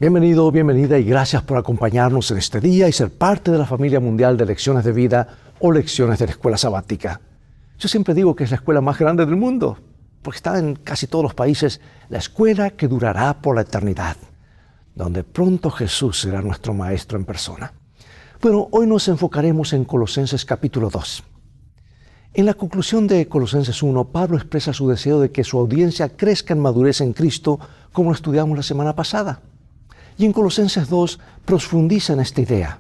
Bienvenido, bienvenida y gracias por acompañarnos en este día y ser parte de la familia mundial de Lecciones de Vida o Lecciones de la Escuela Sabática. Yo siempre digo que es la escuela más grande del mundo, porque está en casi todos los países, la escuela que durará por la eternidad, donde pronto Jesús será nuestro Maestro en persona. Bueno, hoy nos enfocaremos en Colosenses capítulo 2. En la conclusión de Colosenses 1, Pablo expresa su deseo de que su audiencia crezca en madurez en Cristo, como lo estudiamos la semana pasada. Y en Colosenses 2 profundiza en esta idea.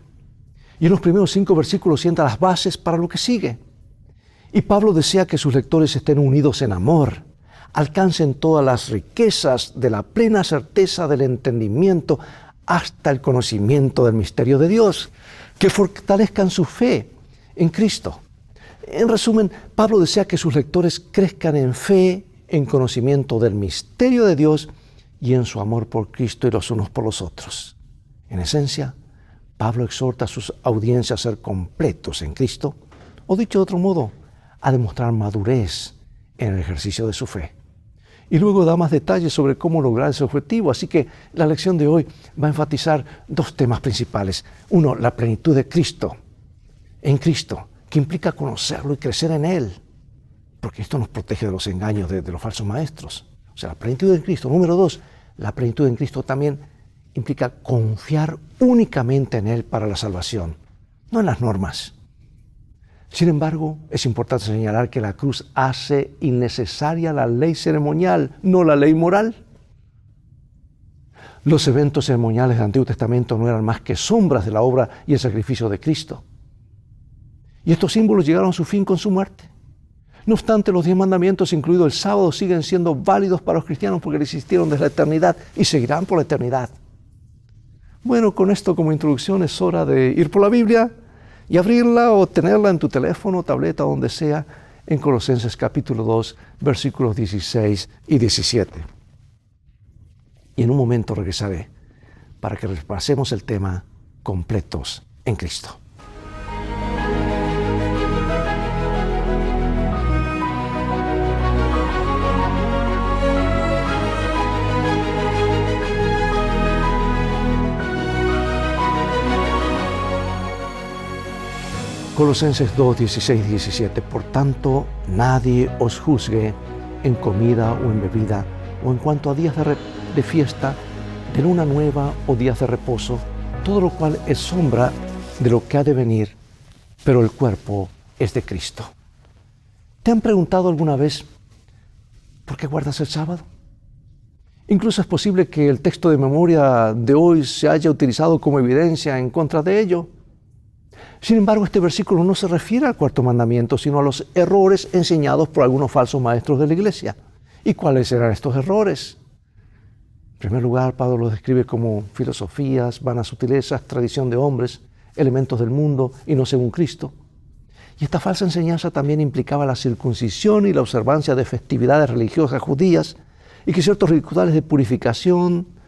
Y en los primeros 5 versículos sienta las bases para lo que sigue. Y Pablo desea que sus lectores estén unidos en amor, alcancen todas las riquezas de la plena certeza del entendimiento hasta el conocimiento del misterio de Dios, que fortalezcan su fe en Cristo. En resumen, Pablo desea que sus lectores crezcan en fe, en conocimiento del misterio de Dios y en su amor por Cristo y los unos por los otros. En esencia, Pablo exhorta a sus audiencias a ser completos en Cristo, o dicho de otro modo, a demostrar madurez en el ejercicio de su fe. Y luego da más detalles sobre cómo lograr ese objetivo, así que la lección de hoy va a enfatizar 2 temas principales. Uno, la plenitud de Cristo, en Cristo, que implica conocerlo y crecer en Él, porque esto nos protege de los engaños de los falsos maestros. O sea, la plenitud en Cristo. Número 2, la plenitud en Cristo también implica confiar únicamente en Él para la salvación, no en las normas. Sin embargo, es importante señalar que la cruz hace innecesaria la ley ceremonial, no la ley moral. Los eventos ceremoniales del Antiguo Testamento no eran más que sombras de la obra y el sacrificio de Cristo. Y estos símbolos llegaron a su fin con su muerte. No obstante, los 10 mandamientos, incluido el sábado, siguen siendo válidos para los cristianos porque existieron desde la eternidad y seguirán por la eternidad. Bueno, con esto como introducción es hora de ir por la Biblia y abrirla o tenerla en tu teléfono, tableta, donde sea, en Colosenses capítulo 2, versículos 16 y 17. Y en un momento regresaré para que repasemos el tema completos en Cristo. Colosenses 2, 16 y 17. Por tanto, nadie os juzgue en comida o en bebida, o en cuanto a días de fiesta, de luna nueva o días de reposo, todo lo cual es sombra de lo que ha de venir, pero el cuerpo es de Cristo. ¿Te han preguntado alguna vez por qué guardas el sábado? Incluso es posible que el texto de memoria de hoy se haya utilizado como evidencia en contra de ello. Sin embargo, este versículo no se refiere al 4º mandamiento, sino a los errores enseñados por algunos falsos maestros de la iglesia. ¿Y cuáles eran estos errores? En primer lugar, Pablo los describe como filosofías, vanas sutilezas, tradición de hombres, elementos del mundo y no según Cristo. Y esta falsa enseñanza también implicaba la circuncisión y la observancia de festividades religiosas judías, y que ciertos rituales de purificación,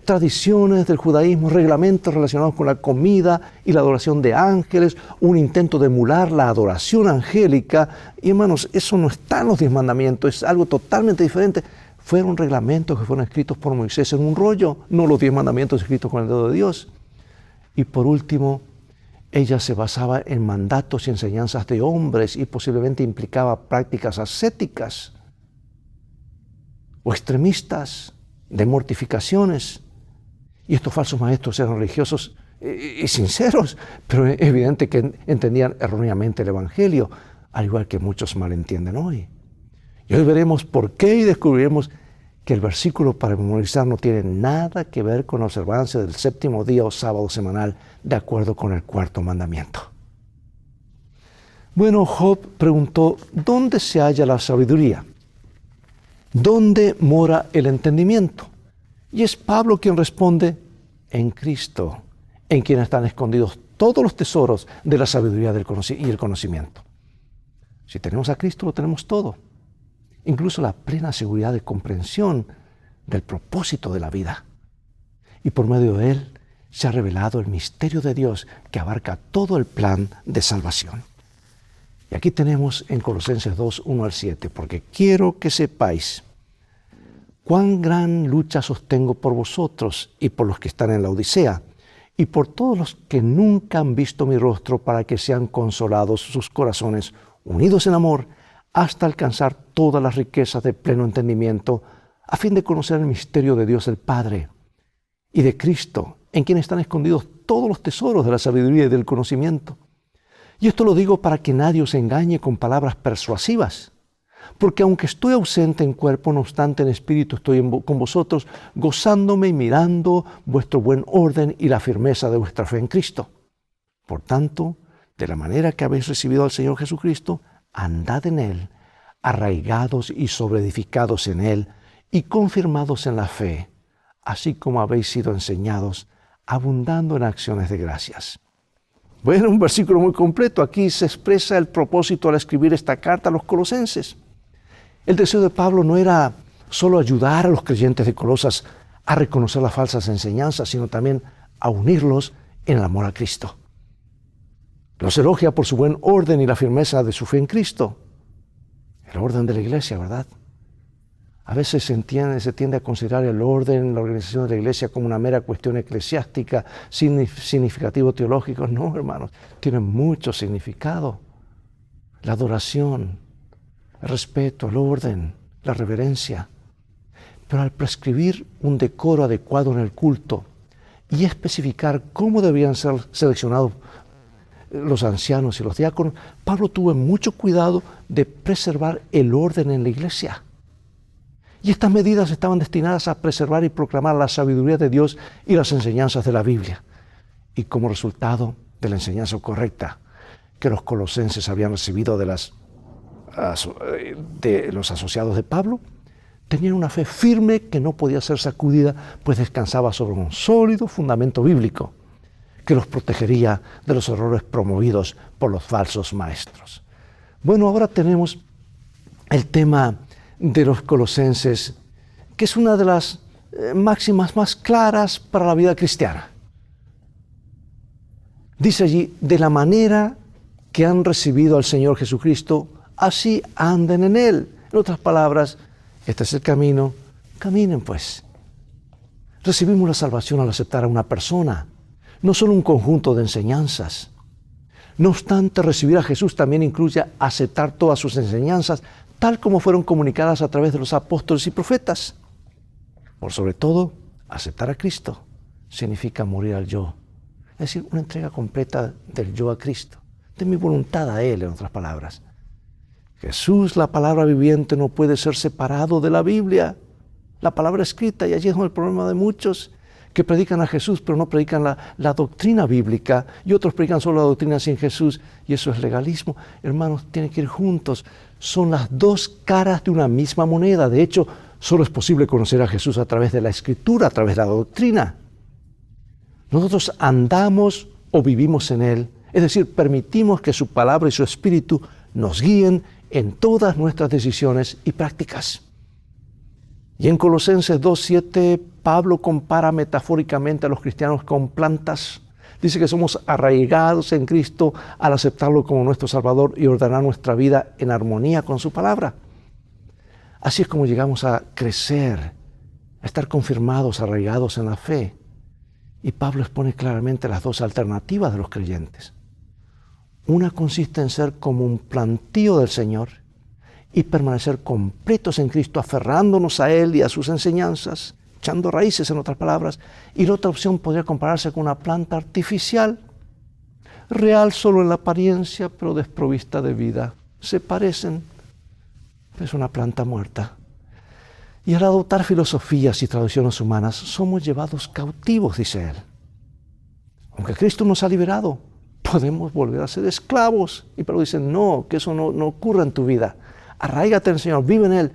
tradiciones del judaísmo, reglamentos relacionados con la comida y la adoración de ángeles, un intento de emular la adoración angélica. Y hermanos, eso no está en los 10 mandamientos, es algo totalmente diferente. Fueron reglamentos que fueron escritos por Moisés en un rollo, no los 10 mandamientos escritos con el dedo de Dios. Y por último, ella se basaba en mandatos y enseñanzas de hombres y posiblemente implicaba prácticas ascéticas o extremistas, de mortificaciones. Y estos falsos maestros eran religiosos y sinceros, pero es evidente que entendían erróneamente el Evangelio, al igual que muchos malentienden hoy. Y hoy veremos por qué y descubriremos que el versículo para memorizar no tiene nada que ver con la observancia del 7º día o sábado semanal, de acuerdo con el 4º mandamiento. Bueno, Job preguntó, ¿dónde se halla la sabiduría? ¿Dónde mora el entendimiento? Y es Pablo quien responde, en Cristo, en quien están escondidos todos los tesoros de la sabiduría y el conocimiento. Si tenemos a Cristo, lo tenemos todo. Incluso la plena seguridad de comprensión del propósito de la vida. Y por medio de Él se ha revelado el misterio de Dios que abarca todo el plan de salvación. Y aquí tenemos en Colosenses 2, 1 al 7, porque quiero que sepáis cuán gran lucha sostengo por vosotros y por los que están en la Odisea, y por todos los que nunca han visto mi rostro, para que sean consolados sus corazones, unidos en amor, hasta alcanzar todas las riquezas de pleno entendimiento, a fin de conocer el misterio de Dios el Padre y de Cristo, en quien están escondidos todos los tesoros de la sabiduría y del conocimiento. Y esto lo digo para que nadie os engañe con palabras persuasivas, porque aunque estoy ausente en cuerpo, no obstante en espíritu estoy con vosotros, gozándome y mirando vuestro buen orden y la firmeza de vuestra fe en Cristo. Por tanto, de la manera que habéis recibido al Señor Jesucristo, andad en Él, arraigados y sobreedificados en Él, y confirmados en la fe, así como habéis sido enseñados, abundando en acciones de gracias. Bueno, un versículo muy completo. Aquí se expresa el propósito al escribir esta carta a los colosenses. El deseo de Pablo no era solo ayudar a los creyentes de Colosas a reconocer las falsas enseñanzas, sino también a unirlos en el amor a Cristo. Los elogia por su buen orden y la firmeza de su fe en Cristo. El orden de la iglesia, ¿verdad? A veces se tiende a considerar el orden, la organización de la iglesia como una mera cuestión eclesiástica, sin significativo teológico. No, hermanos, tiene mucho significado. La adoración, el respeto, el orden, la reverencia. Pero al prescribir un decoro adecuado en el culto y especificar cómo debían ser seleccionados los ancianos y los diáconos, Pablo tuvo mucho cuidado de preservar el orden en la iglesia. Y estas medidas estaban destinadas a preservar y proclamar la sabiduría de Dios y las enseñanzas de la Biblia. Y como resultado de la enseñanza correcta que los colosenses habían recibido de los asociados de Pablo, tenían una fe firme que no podía ser sacudida, pues descansaba sobre un sólido fundamento bíblico que los protegería de los errores promovidos por los falsos maestros. Bueno, ahora tenemos el tema de los colosenses, que es una de las máximas más claras para la vida cristiana. Dice allí, de la manera que han recibido al Señor Jesucristo, así anden en Él. En otras palabras, este es el camino, caminen pues. Recibimos la salvación al aceptar a una persona, no solo un conjunto de enseñanzas. No obstante, recibir a Jesús también incluye aceptar todas sus enseñanzas, tal como fueron comunicadas a través de los apóstoles y profetas. Por sobre todo, aceptar a Cristo significa morir al yo. Es decir, una entrega completa del yo a Cristo, de mi voluntad a Él, en otras palabras. Jesús, la palabra viviente, no puede ser separado de la Biblia, la palabra escrita, y allí es el problema de muchos que predican a Jesús, pero no predican la doctrina bíblica, y otros predican solo la doctrina sin Jesús, y eso es legalismo. Hermanos, tienen que ir juntos. Son las dos caras de una misma moneda. De hecho, solo es posible conocer a Jesús a través de la Escritura, a través de la doctrina. Nosotros andamos o vivimos en Él, es decir, permitimos que su palabra y su Espíritu nos guíen en todas nuestras decisiones y prácticas. Y en Colosenses 2:7, Pablo compara metafóricamente a los cristianos con plantas. Dice que somos arraigados en Cristo al aceptarlo como nuestro Salvador y ordenar nuestra vida en armonía con su palabra. Así es como llegamos a crecer, a estar confirmados, arraigados en la fe. Y Pablo expone claramente las dos alternativas de los creyentes. Una consiste en ser como un plantío del Señor y permanecer completos en Cristo, aferrándonos a Él y a sus enseñanzas, echando raíces, en otras palabras. Y la otra opción podría compararse con una planta artificial, real solo en la apariencia, pero desprovista de vida. Se parecen, es una planta muerta. Y al adoptar filosofías y tradiciones humanas, somos llevados cautivos, dice él. Aunque Cristo nos ha liberado, podemos volver a ser esclavos. Y Pablo dice, no, que eso no ocurra en tu vida. Arráigate en el Señor, vive en Él,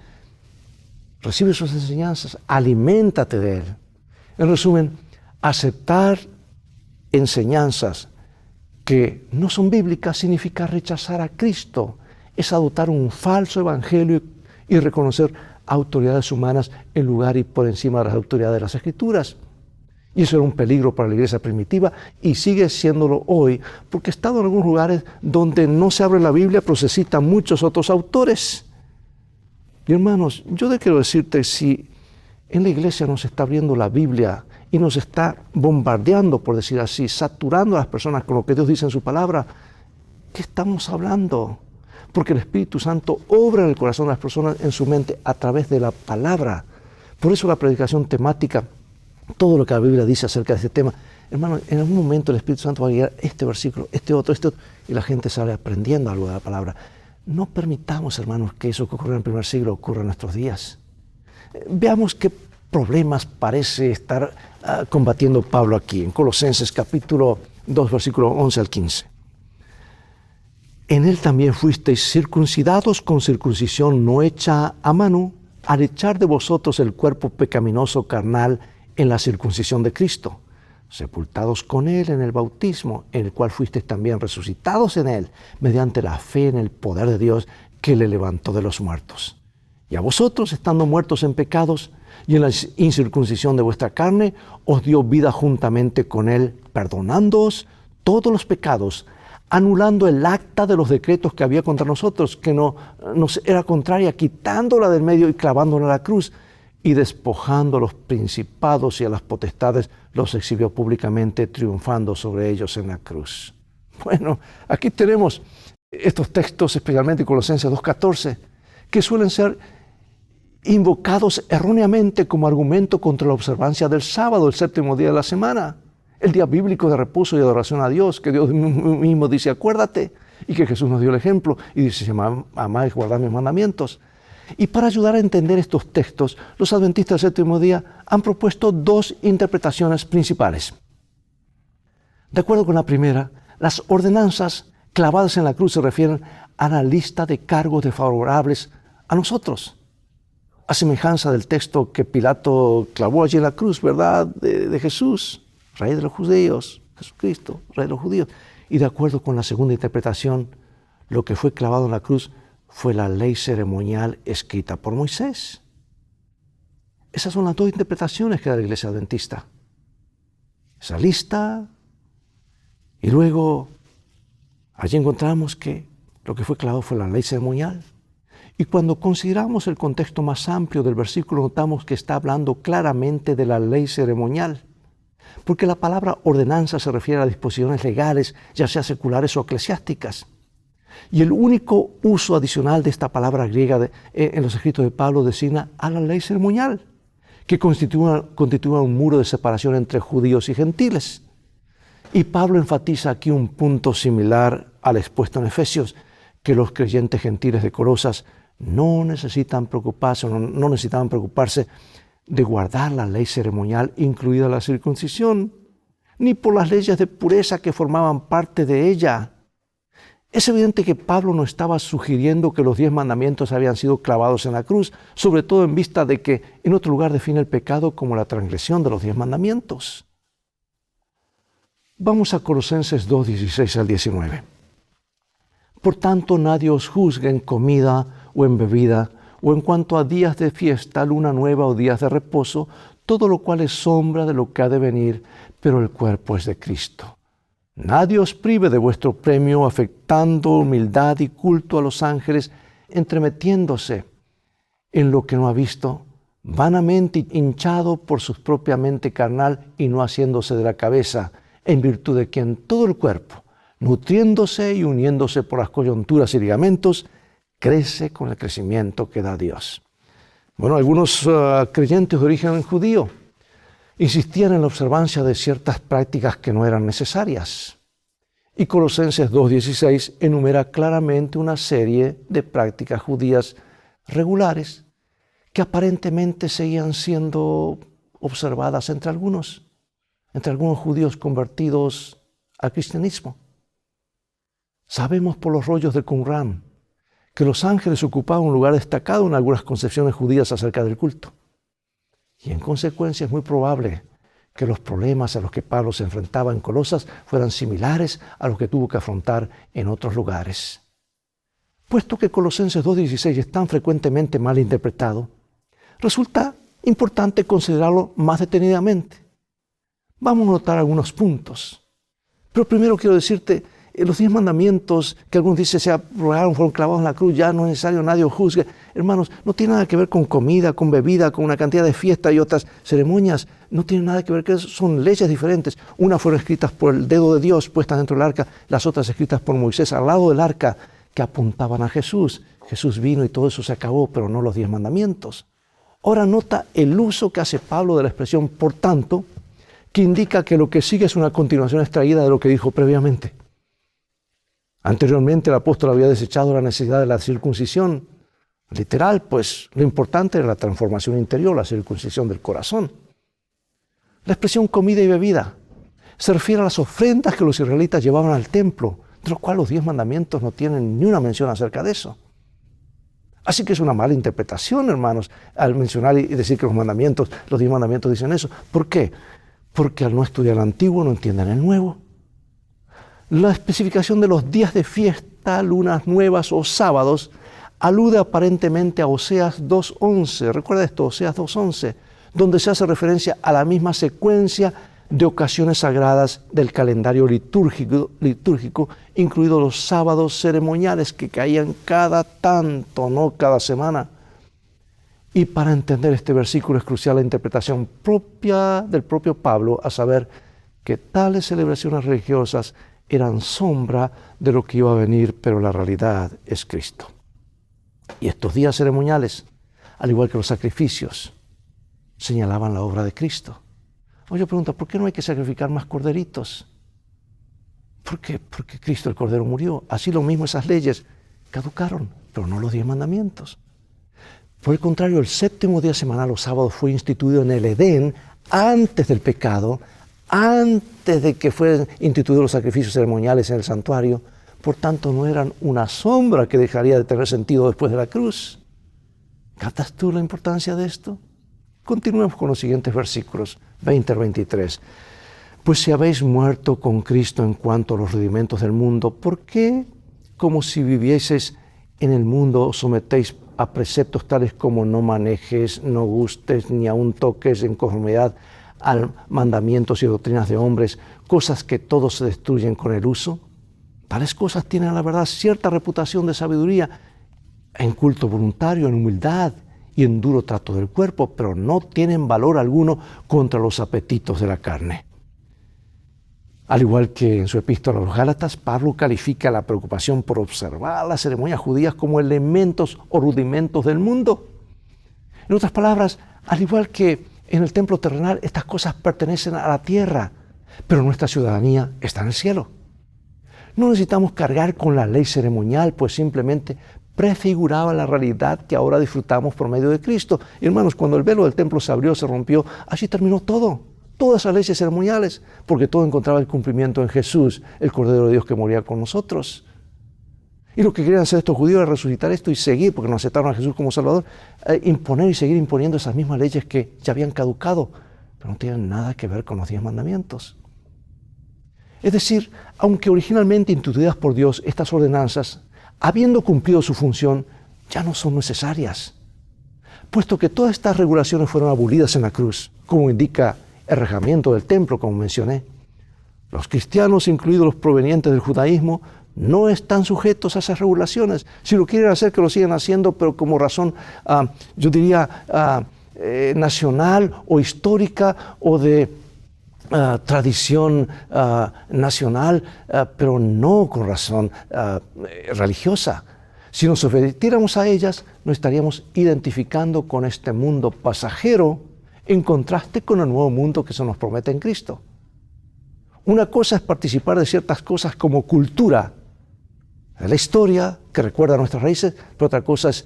recibe sus enseñanzas, aliméntate de Él. En resumen, aceptar enseñanzas que no son bíblicas significa rechazar a Cristo, es adoptar un falso evangelio y reconocer autoridades humanas en lugar y por encima de las autoridades de las Escrituras. Y eso era un peligro para la iglesia primitiva y sigue siéndolo hoy, porque he estado en algunos lugares donde no se abre la Biblia, pero se citan muchos otros autores. Y hermanos, yo quiero decirte, si En la iglesia nos está abriendo la Biblia y nos está bombardeando, por decir así, saturando a las personas con lo que Dios dice en su palabra. ¿Qué estamos hablando? Porque el Espíritu Santo obra en el corazón de las personas, en su mente, a través de la palabra. Por eso la predicación temática, todo lo que la Biblia dice acerca de este tema, hermano, en algún momento el Espíritu Santo va a guiar este versículo, este otro, y la gente sale aprendiendo algo de la palabra. No permitamos, hermanos, que eso que ocurrió en el primer siglo ocurra en nuestros días. Veamos qué problemas parece estar combatiendo Pablo aquí, en Colosenses capítulo 2, versículo 11 al 15. En él también fuisteis circuncidados con circuncisión no hecha a mano, al echar de vosotros el cuerpo pecaminoso carnal en la circuncisión de Cristo, sepultados con él en el bautismo, en el cual fuisteis también resucitados en él, mediante la fe en el poder de Dios que le levantó de los muertos. Y a vosotros, estando muertos en pecados y en la incircuncisión de vuestra carne, os dio vida juntamente con él, perdonándoos todos los pecados, anulando el acta de los decretos que había contra nosotros, que nos era contraria, quitándola del medio y clavándola a la cruz, y despojando a los principados y a las potestades, los exhibió públicamente, triunfando sobre ellos en la cruz. Bueno, aquí tenemos estos textos, especialmente Colosenses 2:14, que suelen ser invocados erróneamente como argumento contra la observancia del sábado, el séptimo día de la semana, el día bíblico de reposo y adoración a Dios, que Dios mismo dice, acuérdate, y que Jesús nos dio el ejemplo, y dice, amad y guardad mis mandamientos. Y para ayudar a entender estos textos, los adventistas del séptimo día han propuesto dos interpretaciones principales. De acuerdo con la primera, las ordenanzas clavadas en la cruz se refieren a la lista de cargos desfavorables a nosotros, a semejanza del texto que Pilato clavó allí en la cruz, ¿verdad?, de Jesús, Rey de los judíos, Jesucristo, Rey de los judíos. Y de acuerdo con la segunda interpretación, lo que fue clavado en la cruz fue la ley ceremonial escrita por Moisés. Esas son las dos interpretaciones que da la Iglesia Adventista. Esa lista, y luego allí encontramos que lo que fue clavado fue la ley ceremonial. Y cuando consideramos el contexto más amplio del versículo, notamos que está hablando claramente de la ley ceremonial. Porque la palabra ordenanza se refiere a disposiciones legales, ya sea seculares o eclesiásticas. Y el único uso adicional de esta palabra griega en los escritos de Pablo designa a la ley ceremonial, que constituye un muro de separación entre judíos y gentiles. Y Pablo enfatiza aquí un punto similar al expuesto en Efesios, que los creyentes gentiles de Colosas no necesitaban preocuparse de guardar la ley ceremonial, incluida la circuncisión, ni por las leyes de pureza que formaban parte de ella. Es evidente que Pablo no estaba sugiriendo que los 10 mandamientos habían sido clavados en la cruz, sobre todo en vista de que en otro lugar define el pecado como la transgresión de los 10 mandamientos. Vamos a Colosenses 2, 16 al 19. Por tanto, nadie os juzgue en comida o en bebida, o en cuanto a días de fiesta, luna nueva o días de reposo, todo lo cual es sombra de lo que ha de venir, pero el cuerpo es de Cristo. Nadie os prive de vuestro premio, afectando humildad y culto a los ángeles, entremetiéndose en lo que no ha visto, vanamente hinchado por su propia mente carnal y no haciéndose de la cabeza, en virtud de quien todo el cuerpo, nutriéndose y uniéndose por las coyunturas y ligamentos, crece con el crecimiento que da Dios. Bueno, algunos creyentes de origen judío insistían en la observancia de ciertas prácticas que no eran necesarias. Y Colosenses 2:16 enumera claramente una serie de prácticas judías regulares que aparentemente seguían siendo observadas entre algunos judíos convertidos al cristianismo. Sabemos por los rollos de Qumran que los ángeles ocupaban un lugar destacado en algunas concepciones judías acerca del culto. Y en consecuencia es muy probable que los problemas a los que Pablo se enfrentaba en Colosas fueran similares a los que tuvo que afrontar en otros lugares. Puesto que Colosenses 2:16 es tan frecuentemente mal interpretado, resulta importante considerarlo más detenidamente. Vamos a notar algunos puntos. Pero primero quiero decirte, Los 10 mandamientos que algunos dicen se abrogaron, fueron clavados en la cruz, ya no es necesario, nadie os juzgue. Hermanos, no tiene nada que ver con comida, con bebida, con una cantidad de fiestas y otras ceremonias. No tiene nada que ver, que son leyes diferentes. Unas fueron escritas por el dedo de Dios, puestas dentro del arca, las otras escritas por Moisés al lado del arca, que apuntaban a Jesús. Jesús vino y todo eso se acabó, pero no los 10 mandamientos. Ahora nota el uso que hace Pablo de la expresión por tanto, que indica que lo que sigue es una continuación extraída de lo que dijo previamente. Anteriormente el apóstol había desechado la necesidad de la circuncisión literal, pues lo importante era la transformación interior, la circuncisión del corazón. La expresión comida y bebida se refiere a las ofrendas que los israelitas llevaban al templo, de lo cual los 10 mandamientos no tienen ni una mención acerca de eso. Así que es una mala interpretación, hermanos, al mencionar y decir que los 10 mandamientos dicen eso. ¿Por qué? Porque al no estudiar el antiguo no entienden el nuevo. La especificación de los días de fiesta, lunas nuevas o sábados alude aparentemente a Oseas 2.11. Recuerda esto, Oseas 2.11, donde se hace referencia a la misma secuencia de ocasiones sagradas del calendario litúrgico, incluidos los sábados ceremoniales que caían cada tanto, no cada semana. Y para entender este versículo es crucial la interpretación propia del propio Pablo, a saber que tales celebraciones religiosas eran sombra de lo que iba a venir, pero la realidad es Cristo. Y estos días ceremoniales, al igual que los sacrificios, señalaban la obra de Cristo. Oye, pregunta, ¿por qué no hay que sacrificar más corderitos? ¿Por qué? Porque Cristo el Cordero murió. Así lo mismo esas leyes caducaron, pero no los 10 mandamientos. Por el contrario, el 7º día semanal, los sábados, fue instituido en el Edén antes del pecado, antes de que fueran instituidos los sacrificios ceremoniales en el santuario. Por tanto, no eran una sombra que dejaría de tener sentido después de la cruz. ¿Captas tú la importancia de esto? Continuemos con los siguientes versículos, 20 al 23. Pues si habéis muerto con Cristo en cuanto a los rudimentos del mundo, ¿por qué, como si vivieseis en el mundo, os sometéis a preceptos tales como no manejes, no gustes, ni aun toques en conformidad a mandamientos y doctrinas de hombres, cosas que todos se destruyen con el uso? Tales cosas tienen a la verdad cierta reputación de sabiduría, en culto voluntario, en humildad y en duro trato del cuerpo, pero no tienen valor alguno contra los apetitos de la carne. Al igual que en su epístola a los Gálatas, Pablo califica la preocupación por observar las ceremonias judías como elementos o rudimentos del mundo. En otras palabras, al igual que en el templo terrenal, estas cosas pertenecen a la tierra, pero nuestra ciudadanía está en el cielo. No necesitamos cargar con la ley ceremonial, pues simplemente prefiguraba la realidad que ahora disfrutamos por medio de Cristo. Y hermanos, cuando el velo del templo se abrió, se rompió, así terminó todo. Todas esas leyes ceremoniales, porque todo encontraba el cumplimiento en Jesús, el Cordero de Dios que moría con nosotros. Y lo que querían hacer estos judíos era resucitar esto y seguir, porque no aceptaron a Jesús como Salvador, imponer y seguir imponiendo esas mismas leyes que ya habían caducado, pero no tienen nada que ver con los 10 mandamientos. Es decir, aunque originalmente instituidas por Dios, estas ordenanzas, habiendo cumplido su función, ya no son necesarias, puesto que todas estas regulaciones fueron abolidas en la cruz, como indica el reglamento del templo, como mencioné. Los cristianos, incluidos los provenientes del judaísmo, no están sujetos a esas regulaciones. Si lo quieren hacer, que lo sigan haciendo, pero como razón, yo diría, nacional o histórica o de tradición nacional, pero no con razón religiosa. Si nos sometiéramos a ellas, nos estaríamos identificando con este mundo pasajero en contraste con el nuevo mundo que se nos promete en Cristo. Una cosa es participar de ciertas cosas como cultura, de la historia que recuerda nuestras raíces, pero otra cosa es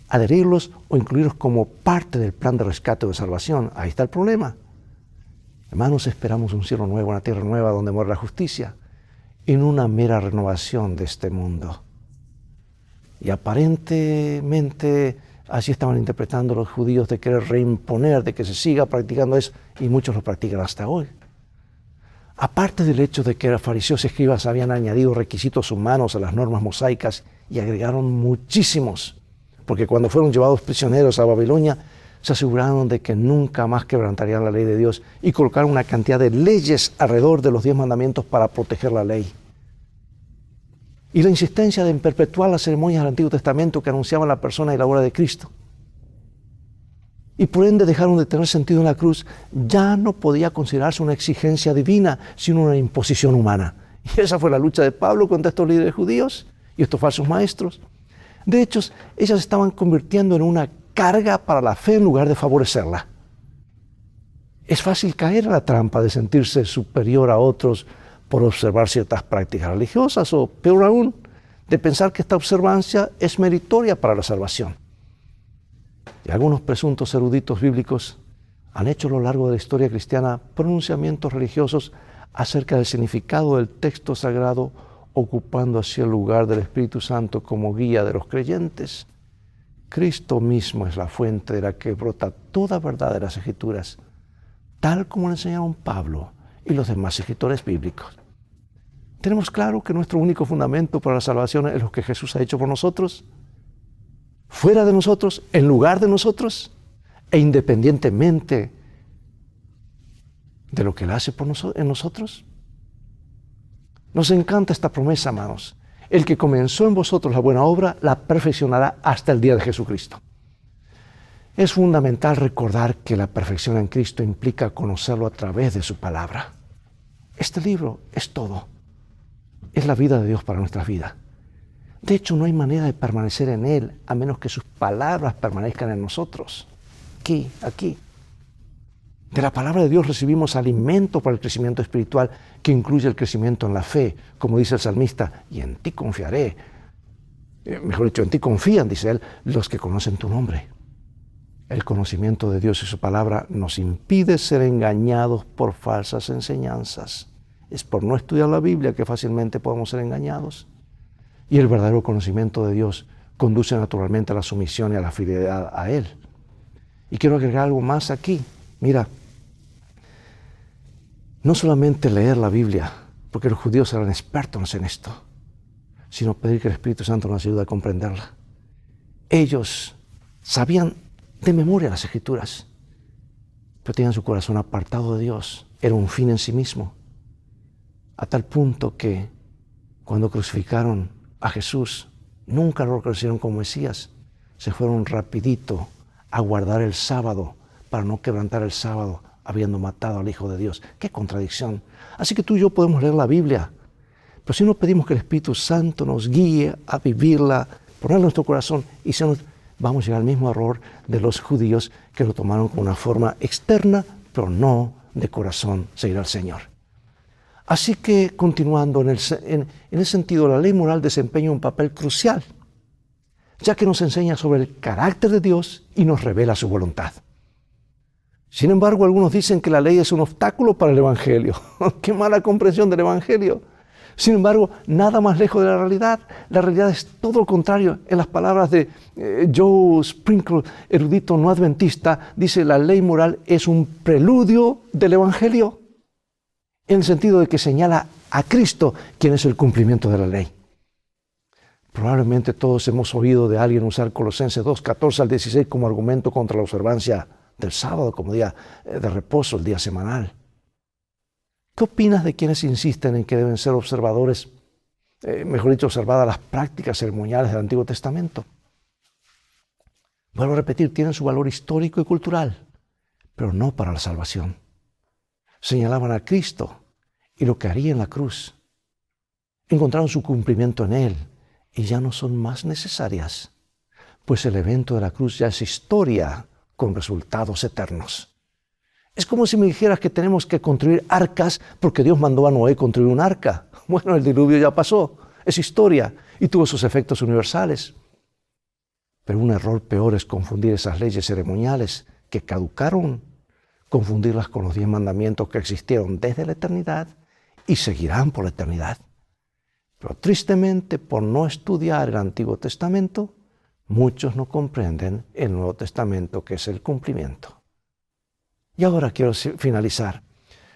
adherirlos o incluirlos como parte del plan de rescate o de salvación. Ahí está el problema. Hermanos, esperamos un cielo nuevo, una tierra nueva donde mora la justicia, y no una mera renovación de este mundo. Y aparentemente así estaban interpretando los judíos, de querer reimponer, de que se siga practicando eso, y muchos lo practican hasta hoy. Aparte del hecho de que los fariseos y escribas habían añadido requisitos humanos a las normas mosaicas y agregaron muchísimos, porque cuando fueron llevados prisioneros a Babilonia, se aseguraron de que nunca más quebrantarían la ley de Dios y colocaron una cantidad de leyes alrededor de los 10 mandamientos para proteger la ley. y la insistencia de perpetuar las ceremonias del Antiguo Testamento que anunciaban la persona y la obra de Cristo. Y por ende dejaron de tener sentido en la cruz, ya no podía considerarse una exigencia divina, sino una imposición humana. Y esa fue la lucha de Pablo contra estos líderes judíos y estos falsos maestros. De hecho, ellas estaban convirtiendo en una carga para la fe en lugar de favorecerla. Es fácil caer en la trampa de sentirse superior a otros por observar ciertas prácticas religiosas o, peor aún, de pensar que esta observancia es meritoria para la salvación. Y algunos presuntos eruditos bíblicos han hecho a lo largo de la historia cristiana pronunciamientos religiosos acerca del significado del texto sagrado, ocupando así el lugar del Espíritu Santo como guía de los creyentes. Cristo mismo es la fuente de la que brota toda verdad de las Escrituras, tal como le enseñaron Pablo y los demás escritores bíblicos. ¿Tenemos claro que nuestro único fundamento para la salvación es lo que Jesús ha hecho por nosotros? Fuera de nosotros, en lugar de nosotros, e independientemente de lo que Él hace en nosotros. Nos encanta esta promesa, amados. El que comenzó en vosotros la buena obra, la perfeccionará hasta el día de Jesucristo. Es fundamental recordar que la perfección en Cristo implica conocerlo a través de su palabra. Este libro es todo. Es la vida de Dios para nuestras vidas. De hecho, no hay manera de permanecer en Él a menos que sus palabras permanezcan en nosotros. Aquí. De la palabra de Dios recibimos alimento para el crecimiento espiritual que incluye el crecimiento en la fe, como dice el salmista, y en ti confiaré. Mejor dicho, en ti confían, dice él, los que conocen tu nombre. El conocimiento de Dios y su palabra nos impide ser engañados por falsas enseñanzas. Es por no estudiar la Biblia que fácilmente podemos ser engañados. Y el verdadero conocimiento de Dios conduce naturalmente a la sumisión y a la fidelidad a Él. Y quiero agregar algo más aquí. Mira, no solamente leer la Biblia, porque los judíos eran expertos en esto, sino pedir que el Espíritu Santo nos ayude a comprenderla. Ellos sabían de memoria las Escrituras, pero tenían su corazón apartado de Dios. Era un fin en sí mismo. A tal punto que cuando crucificaron a Jesús, nunca lo reconocieron como Mesías. Se fueron rapidito a guardar el sábado para no quebrantar el sábado, habiendo matado al Hijo de Dios. ¡Qué contradicción! Así que tú y yo podemos leer la Biblia, pero si no pedimos que el Espíritu Santo nos guíe a vivirla, ponerla en nuestro corazón, y vamos a llegar al mismo error de los judíos que lo tomaron como una forma externa, pero no de corazón, seguir al Señor. Así que, continuando, en el sentido, la ley moral desempeña un papel crucial, ya que nos enseña sobre el carácter de Dios y nos revela su voluntad. Sin embargo, algunos dicen que la ley es un obstáculo para el Evangelio. ¡Qué mala comprensión del Evangelio! Sin embargo, nada más lejos de la realidad. La realidad es todo lo contrario. En las palabras de Joe Sprinkle, erudito no adventista, dice: la ley moral es un preludio del Evangelio, en el sentido de que señala a Cristo, quien es el cumplimiento de la ley. Probablemente todos hemos oído de alguien usar Colosenses 2, 14 al 16 como argumento contra la observancia del sábado como día de reposo, el día semanal. ¿Qué opinas de quienes insisten en que deben ser observadas las prácticas ceremoniales del Antiguo Testamento? Vuelvo a repetir, tienen su valor histórico y cultural, pero no para la salvación. Señalaban a Cristo y lo que haría en la cruz. Encontraron su cumplimiento en Él y ya no son más necesarias, pues el evento de la cruz ya es historia con resultados eternos. Es como si me dijeras que tenemos que construir arcas porque Dios mandó a Noé construir un arca. Bueno, el diluvio ya pasó, es historia y tuvo sus efectos universales. Pero un error peor es confundir esas leyes ceremoniales que caducaron, confundirlas con los 10 mandamientos que existieron desde la eternidad y seguirán por la eternidad. Pero tristemente, por no estudiar el Antiguo Testamento, muchos no comprenden el Nuevo Testamento, que es el cumplimiento. Y ahora quiero finalizar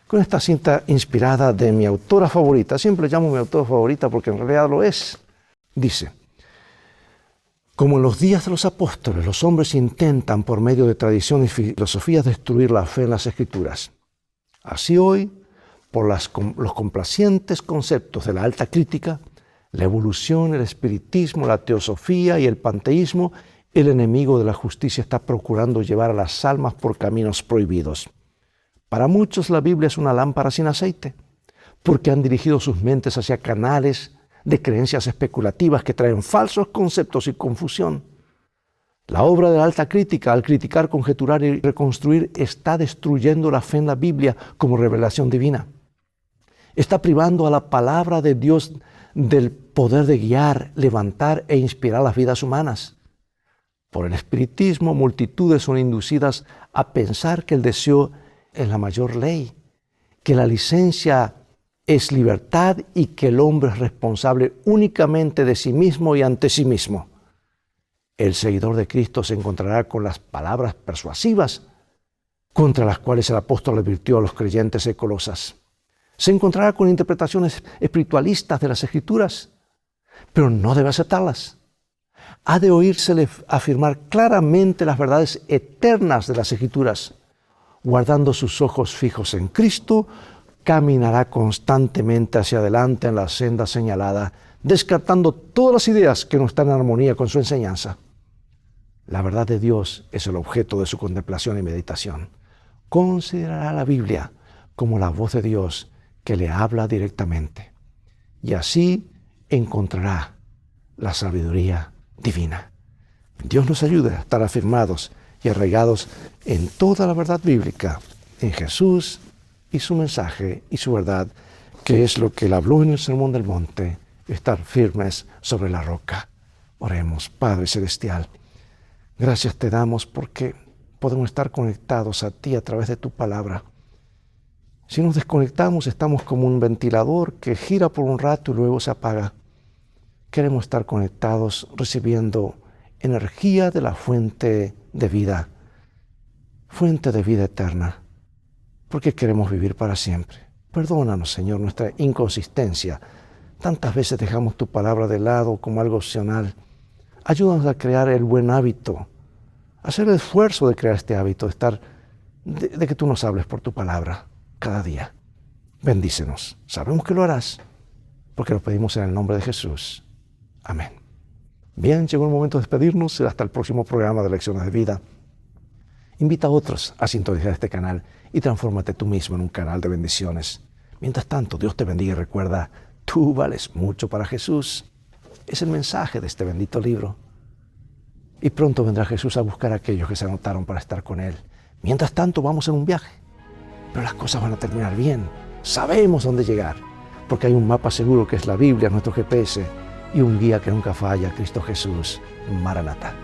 con esta cinta inspirada de mi autora favorita. Siempre llamo mi autora favorita porque en realidad lo es. Dice: como en los días de los apóstoles, los hombres intentan por medio de tradiciones y filosofías destruir la fe en las Escrituras. Así hoy, por los complacientes conceptos de la alta crítica, La evolución, el espiritismo, la teosofía y el panteísmo, el enemigo de la justicia está procurando llevar a las almas por caminos prohibidos. Para muchos la Biblia es una lámpara sin aceite, porque han dirigido sus mentes hacia canales de creencias especulativas que traen falsos conceptos y confusión. La obra de la alta crítica, al criticar, conjeturar y reconstruir, está destruyendo la fe en la Biblia como revelación divina. Está privando a la palabra de Dios del poder de guiar, levantar e inspirar las vidas humanas. Por el espiritismo, multitudes son inducidas a pensar que el deseo es la mayor ley, que la licencia es libertad y que el hombre es responsable únicamente de sí mismo y ante sí mismo. El seguidor de Cristo se encontrará con las palabras persuasivas contra las cuales el apóstol advirtió a los creyentes de Colosas. Se encontrará con interpretaciones espiritualistas de las Escrituras, pero no debe aceptarlas. Ha de oírsele afirmar claramente las verdades eternas de las Escrituras. Guardando sus ojos fijos en Cristo, caminará constantemente hacia adelante en la senda señalada, descartando todas las ideas que no están en armonía con su enseñanza. La verdad de Dios es el objeto de su contemplación y meditación. Considerará la Biblia como la voz de Dios que le habla directamente. Y así encontrará la sabiduría divina. Dios nos ayude a estar afirmados y arraigados en toda la verdad bíblica, en Jesús y su mensaje y su verdad, que es lo que él habló en el Sermón del Monte, estar firmes sobre la roca. Oremos. Padre Celestial, gracias te damos porque podemos estar conectados a ti a través de tu palabra. Si nos desconectamos, estamos como un ventilador que gira por un rato y luego se apaga. Queremos estar conectados, recibiendo energía de la fuente de vida eterna, porque queremos vivir para siempre. Perdónanos, Señor, nuestra inconsistencia. Tantas veces dejamos tu palabra de lado como algo opcional. Ayúdanos a crear el buen hábito, a hacer el esfuerzo de crear este hábito, de que tú nos hables por tu palabra cada día. Bendícenos. Sabemos que lo harás, porque lo pedimos en el nombre de Jesús. Amén. Bien, llegó el momento de despedirnos. Hasta el próximo programa de Lecciones de Vida. Invita a otros a sintonizar este canal y transfórmate tú mismo en un canal de bendiciones. Mientras tanto, Dios te bendiga y recuerda, tú vales mucho para Jesús. Es el mensaje de este bendito libro. Y pronto vendrá Jesús a buscar a aquellos que se anotaron para estar con Él. Mientras tanto, vamos en un viaje. Pero las cosas van a terminar bien. Sabemos dónde llegar, porque hay un mapa seguro que es la Biblia, nuestro GPS, y un guía que nunca falla, Cristo Jesús. Maranatá.